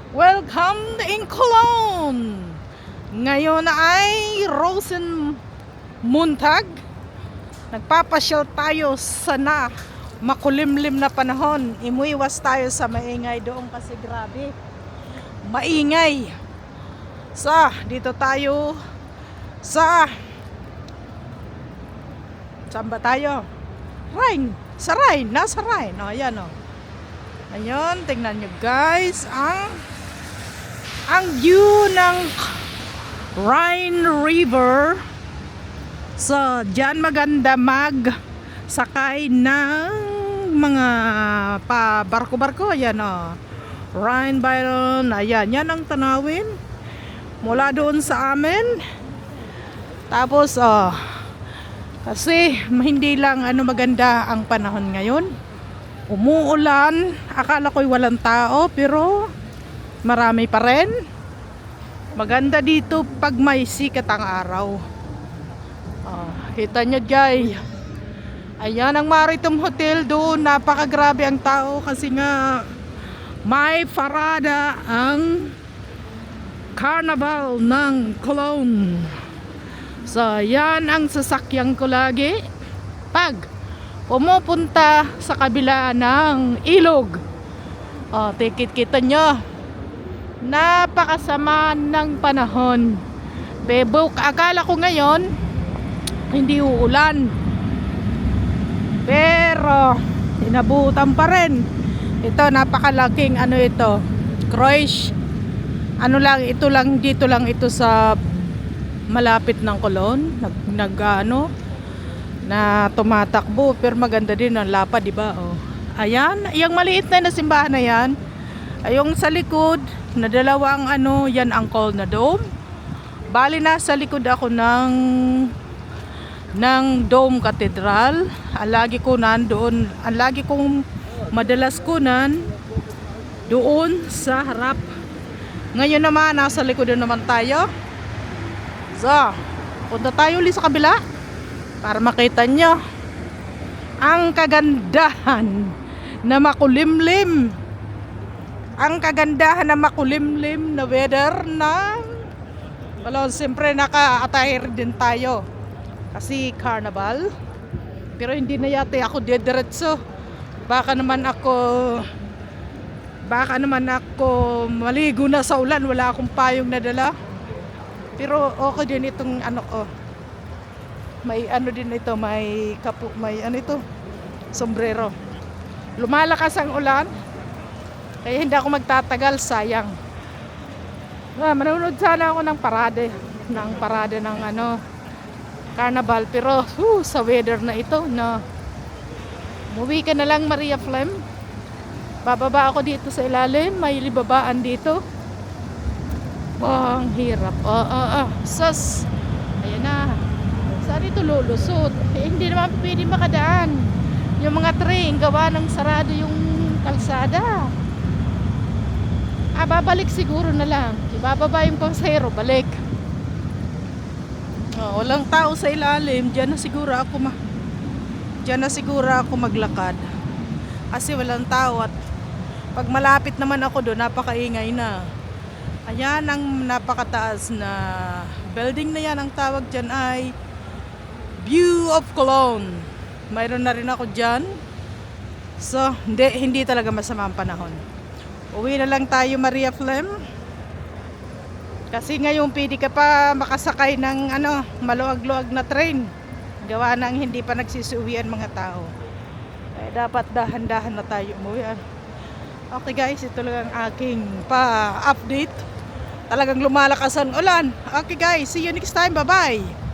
Welcome in Cologne! Ngayon ay Rosenmontag. Nagpapasyal tayo sa makulimlim na panahon. Imuiwas tayo sa maingay doon kasi grabe. Maingay. Dito tayo sa saan ba tayo? Rhine. Sa Rhine. Nasa Rhine. O, ayan o. Ayun, tingnan nyo guys ang view ng Rhine River. Diyan maganda sakay ng mga barko-barko. Ayan o, Rhine Byron. Ayan, yan ang tanawin mula doon sa amin. Tapos kasi hindi lang maganda ang panahon ngayon. Umuulan, akala ko'y walang tao pero marami pa rin. Maganda dito pag may sikat ang araw. Kita nyo guys. Ayan ang Maritime Hotel doon. Napakagrabe ang tao kasi nga may parada ang Carnival ng Cologne. Yan ang sasakyan ko lagi pag pumupunta sa kabila ng ilog. Kita nyo, napakasama ng panahon. Bebok, akala ko ngayon hindi uulan, pero inabutan pa rin. Ito napakalaking ito, cruise. Dito lang ito sa malapit ng Cologne. Na tumatakbo, pero maganda din ang lapad, di ba? Ayan, yung maliit na simbahan na yan. Ayong sa likod, na dalawang yan ang Colonna Dome. Bali na sa likod ako ng Dome Cathedral. Lagi kong madalas kunan doon sa harap. Ngayon naman, nasa likod naman tayo. Punta tayo ulit sa kabila para makita nyo ang kagandahan na makulimlim. Ang kagandahan na makulimlim na weather ng Cologne. Siyempre naka-attire din tayo kasi carnival. Pero hindi na yate ako didiretso. Baka naman ako maligo na sa ulan. Wala akong payong nadala. Pero okay din itong may din ito, may sombrero. Lumalakas ang ulan, kaya hindi ako magtatagal, sayang. Manonood sana ako ng parade ng carnival, pero sa weather na ito na umuwi ka na lang, Maria Flem. Bababa ako dito sa ilalim, may libabaan dito. Ang hirap. Ayan na. Saan ito lulusot? Hindi naman pwede makadaan. Yung mga train, gawa ng sarado yung kalsada. Babalik siguro na lang. Ibababa yung pasahero, balik. Walang tao sa ilalim. Diyan na siguro ako maglakad. Kasi walang tao at pag malapit naman ako doon, napakaingay na. Ayan ang napakataas na building na yan. Ang tawag dyan ay View of Cologne. Mayroon na rin ako dyan. Hindi talaga masama ang panahon. Uwi na lang tayo, Maria Flem. Kasi ngayon pwede ka pa makasakay ng maluwag-luwag na train. Gawa ng hindi pa nagsisuwian mga tao. Kaya dapat dahan-dahan na tayo umuwi. Okay guys, ito lang ang aking pa-update. Talagang lumalakas ang ulan. Okay guys, see you next time. Bye-bye.